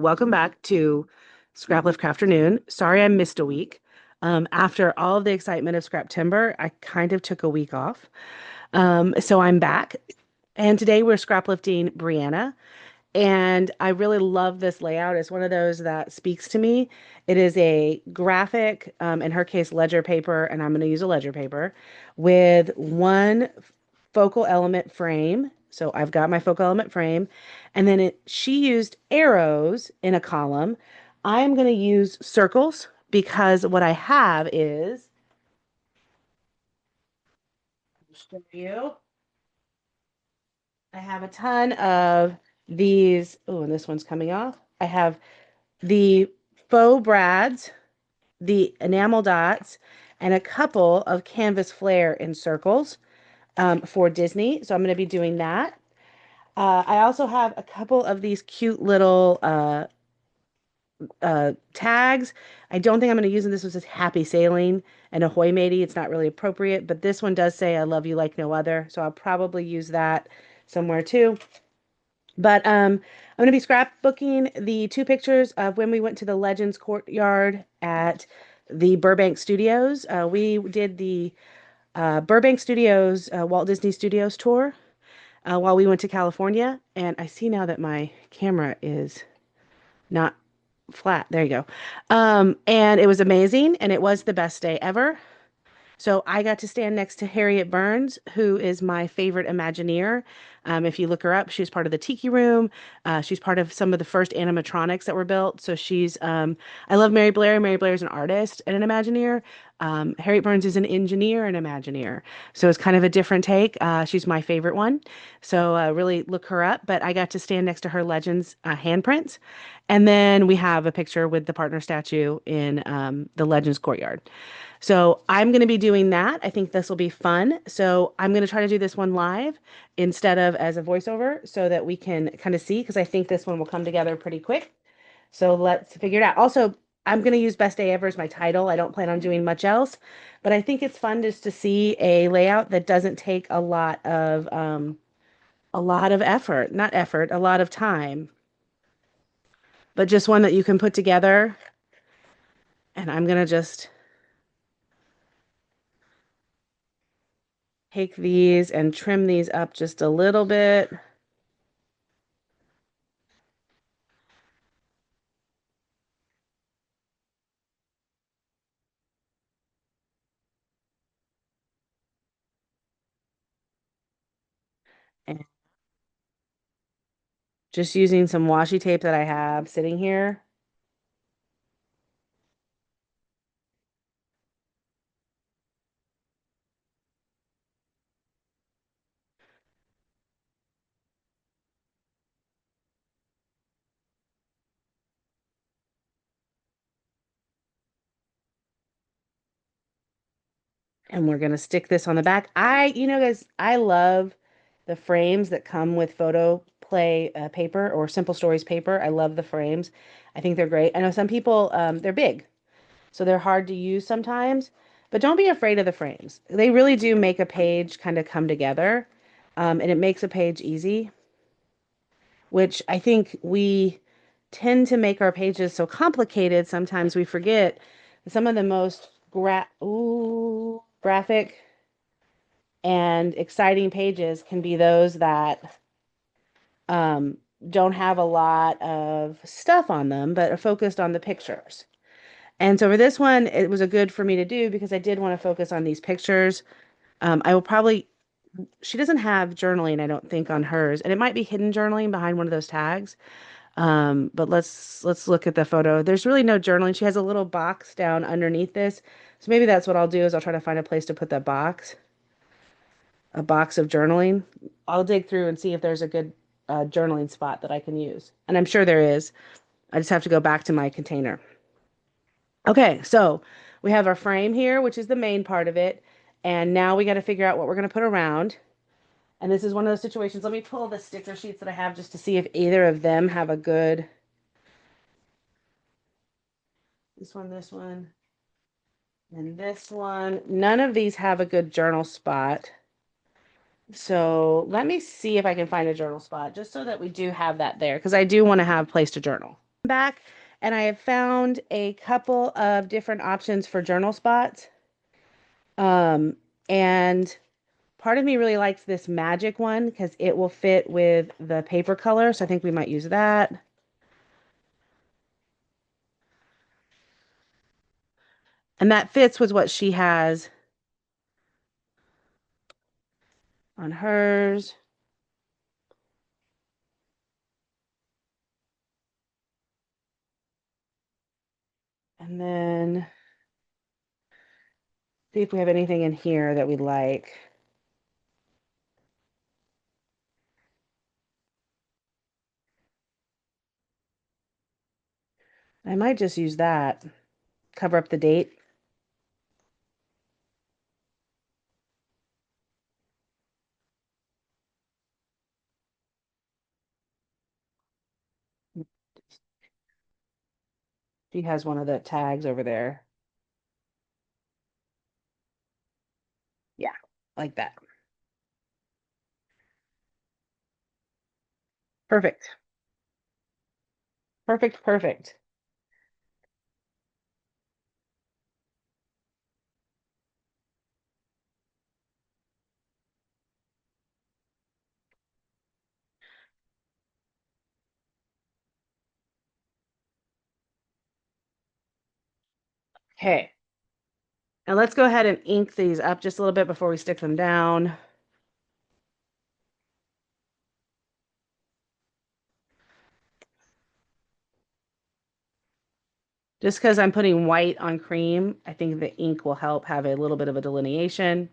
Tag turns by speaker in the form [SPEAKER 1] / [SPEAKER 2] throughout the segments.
[SPEAKER 1] welcome back to Scraplift Crafternoon. Sorry I missed a week. After all of the excitement of Scrap Timber, I kind of took a week off. So I'm back, and today we're scraplifting Brianna, and I really love this layout. It's one of those that speaks to me. It is a graphic, in her case, ledger paper, and I'm going to use a ledger paper with one focal element frame. So I've got my focal element frame, and then she used arrows in a column. I'm going to use circles because what I have is, I'll show you, I have a ton of these. Oh, and this one's coming off. I have the faux brads, the enamel dots, and a couple of canvas flare in circles for Disney. So I'm going to be doing that. I also have a couple of these cute little tags. I don't think I'm going to use them. This was just happy sailing and ahoy matey. It's not really appropriate, but this one does say I love you like no other. So I'll probably use that somewhere too. But I'm going to be scrapbooking the two pictures of when we went to the Legends Courtyard at the Burbank Studios. We did the Burbank Studios, Walt Disney Studios tour while we went to California. And I see now that my camera is not flat. There you go. And it was amazing, and it was the best day ever. So I got to stand next to Harriet Burns, who is my favorite Imagineer. If you look her up, she's part of the Tiki Room. She's part of some of the first animatronics that were built. So I love Mary Blair. Mary Blair is an artist and an Imagineer. Harriet Burns is an engineer and Imagineer. So it's kind of a different take. She's my favorite one. So really look her up. But I got to stand next to her Legends handprints. And then we have a picture with the partner statue in the Legends Courtyard. So I'm going to be doing that. I think this will be fun. So I'm going to try to do this one live instead of as a voiceover so that we can kind of see, because I think this one will come together pretty quick. So let's figure it out. Also, I'm going to use Best Day Ever as my title. I don't plan on doing much else, but I think it's fun just to see a layout that doesn't take a lot of effort, not effort, a lot of time, but just one that you can put together. And I'm going to just take these and trim these up just a little bit. And just using some washi tape that I have sitting here. And we're going to stick this on the back. Guys, I love the frames that come with photo play paper or Simple Stories paper. I love the frames. I think they're great. I know some people, they're big, so they're hard to use sometimes, but don't be afraid of the frames. They really do make a page kind of come together, and it makes a page easy, which I think we tend to make our pages so complicated. Sometimes we forget some of the most graphic and exciting pages can be those that um, don't have a lot of stuff on them, but are focused on the pictures. And so for this one, it was a good for me to do because I did want to focus on these pictures. I will probably, she doesn't have journaling, I don't think, on hers, and it might be hidden journaling behind one of those tags. But let's look at the photo. There's really no journaling. She has a little box down underneath this. So maybe that's what I'll do is I'll try to find a place to put that box, a box of journaling. I'll dig through and see if there's a good journaling spot that I can use. And I'm sure there is. I just have to go back to my container. Okay, so we have our frame here, which is the main part of it. And now we got to figure out what we're going to put around. And this is one of those situations. Let me pull the sticker sheets that I have just to see if either of them have a good, this one, and this one. None of these have a good journal spot. So let me see if I can find a journal spot just so that we do have that there because I do want to have a place to journal. back and I have found a couple of different options for journal spots. Um, and part of me really likes this magic one because it will fit with the paper color. So I think we might use that. And that fits with what she has on hers. And then see if we have anything in here that we like. I might just use that. Cover up the date. She has one of the tags over there. Yeah, like that. Perfect. Perfect, perfect. Okay. And let's go ahead and ink these up just a little bit before we stick them down. Just because I'm putting white on cream, I think the ink will help have a little bit of a delineation.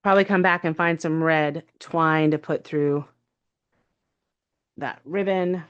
[SPEAKER 1] Probably come back and find some red twine to put through that ribbon.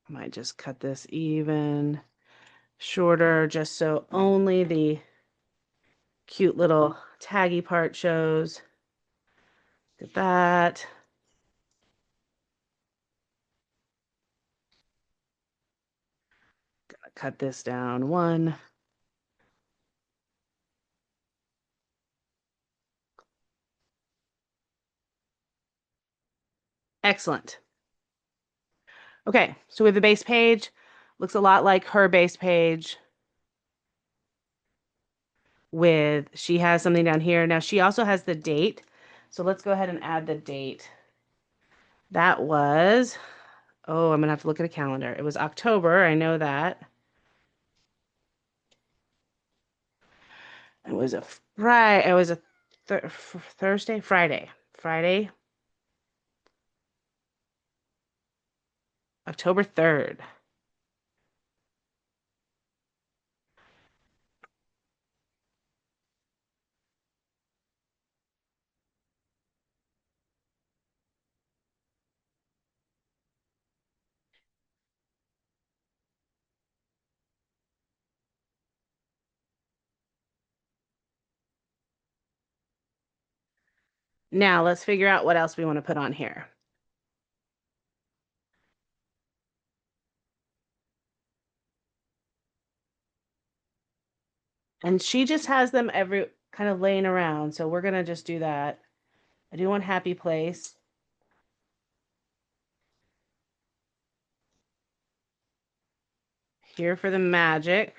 [SPEAKER 1] I might just cut this even shorter just so only the cute little taggy part shows. Get that. Gotta cut this down one. Excellent. Okay, so we have the base page. Looks a lot like her base page with she has something down here. Now she also has the date. So let's go ahead and add the date. That was, oh, I'm gonna have to look at a calendar. It was October, I know that. It was a Friday, it was a Thursday, Friday, October 3rd. Now let's figure out what else we want to put on here. And she just has them every kind of laying around. So we're gonna just do that. I do want happy place. Here for the magic.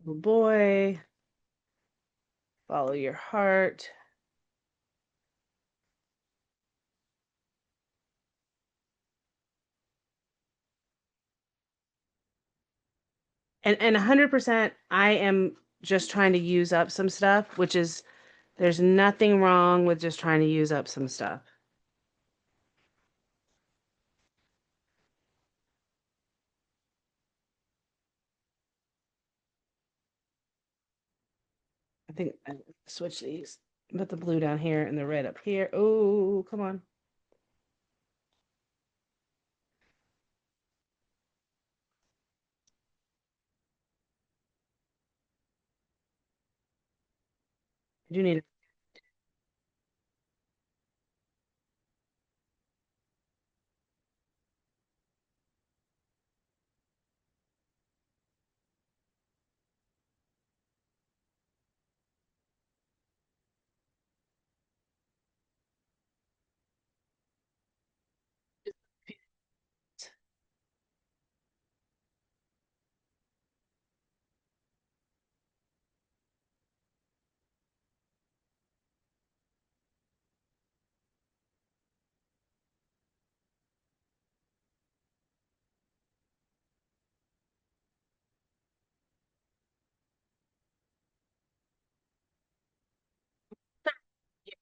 [SPEAKER 1] Oh boy. Follow your heart. And 100% I am just trying to use up some stuff, which is there's nothing wrong with just trying to use up some stuff. I think I switch these. Put the blue down here and the red up here. Oh, come on. do need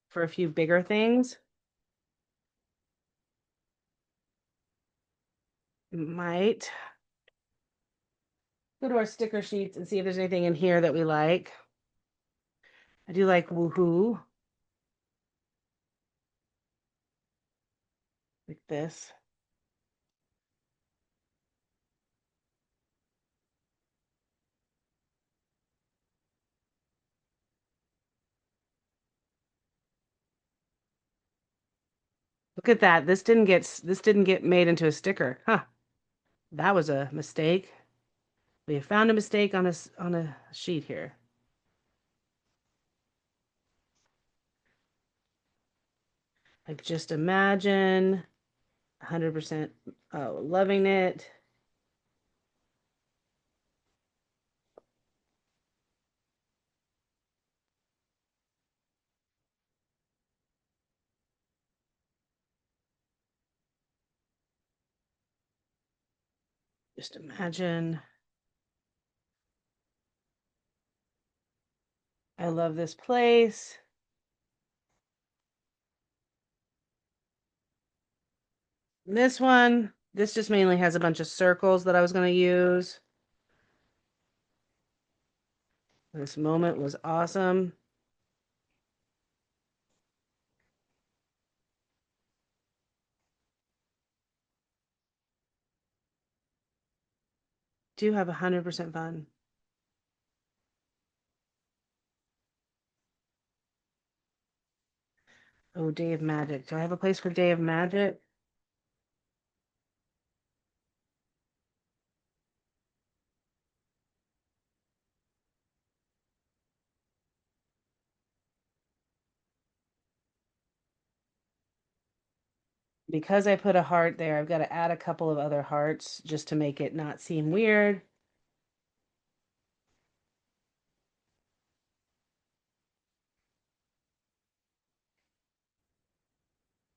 [SPEAKER 1] for a few bigger things. Might go to our sticker sheets and see if there's anything in here that we like. I do like woohoo, like this. Look at that. This didn't get made into a sticker. Huh. That was a mistake. We have found a mistake on a sheet here. Like just imagine 100% loving it. Just imagine. I love this place. This just mainly has a bunch of circles that I was going to use. This moment was awesome. Do have 100% fun. Oh, Day of Magic. Do I have a place for Day of Magic? Because I put a heart there, I've got to add a couple of other hearts just to make it not seem weird.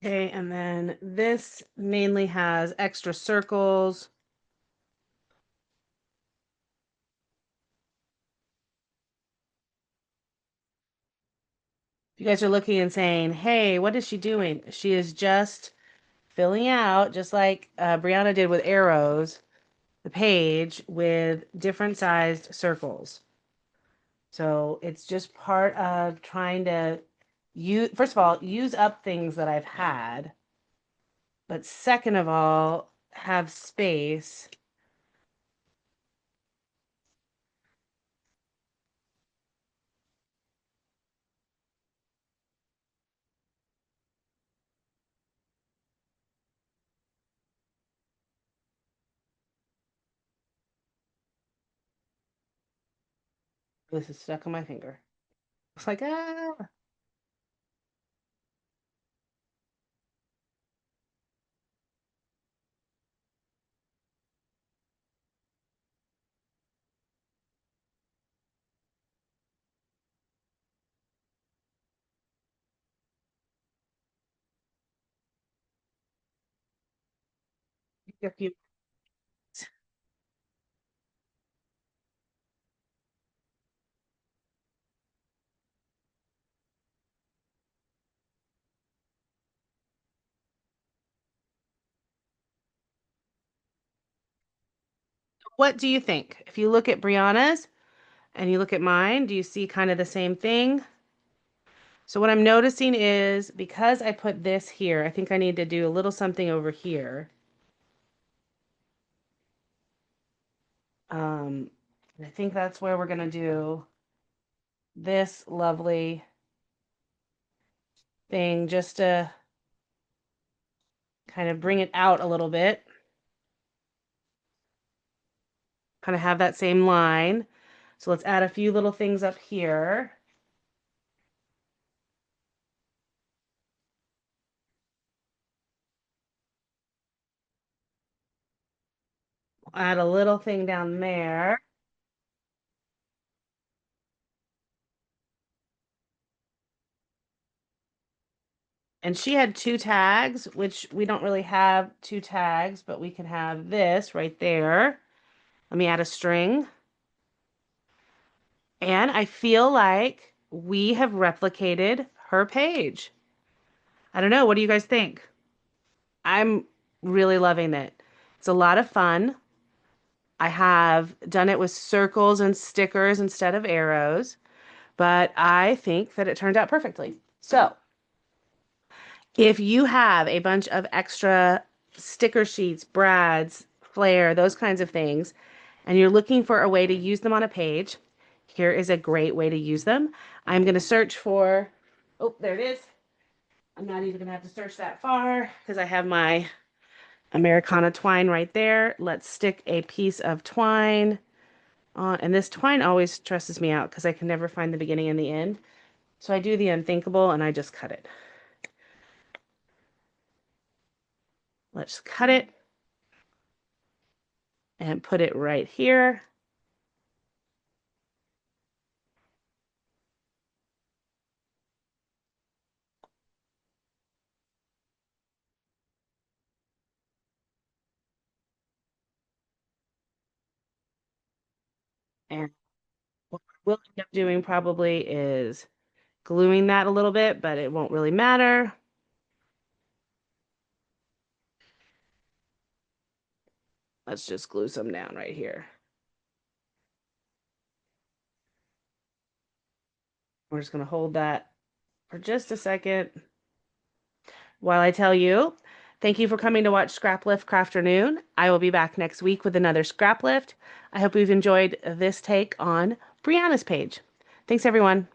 [SPEAKER 1] Okay, and then this mainly has extra circles. You guys are looking and saying, hey, what is she doing? She is just filling out, just like Brianna did with arrows, the page with different sized circles. So it's just part of trying to use, first of all, use up things that I've had, but second of all, have space. This is stuck on my finger. It's like, ah. What do you think? If you look at Brianna's and you look at mine, do you see kind of the same thing? So what I'm noticing is because I put this here, I think I need to do a little something over here. I think that's where we're going to do this lovely thing just to kind of bring it out a little bit. Kind of have that same line. So let's add a few little things up here. Add a little thing down there. And she had two tags, which we don't really have two tags, but we can have this right there. Let me add a string. And I feel like we have replicated her page. I don't know. What do you guys think? I'm really loving it. It's a lot of fun. I have done it with circles and stickers instead of arrows, but I think that it turned out perfectly. So, if you have a bunch of extra sticker sheets, brads, flair, those kinds of things, and you're looking for a way to use them on a page, here is a great way to use them. I'm going to search for, oh, there it is. I'm not even going to have to search that far because I have my Americana twine right there. Let's stick a piece of twine on, and this twine always stresses me out because I can never find the beginning and the end. So I do the unthinkable and I just cut it. Let's cut it and put it right here. And what we'll end up doing probably is gluing that a little bit, but it won't really matter. Let's just glue some down right here. We're just going to hold that for just a second while I tell you. Thank you for coming to watch Scraplift Crafternoon. I will be back next week with another Scraplift. I hope you've enjoyed this take on Brianna's page. Thanks, everyone.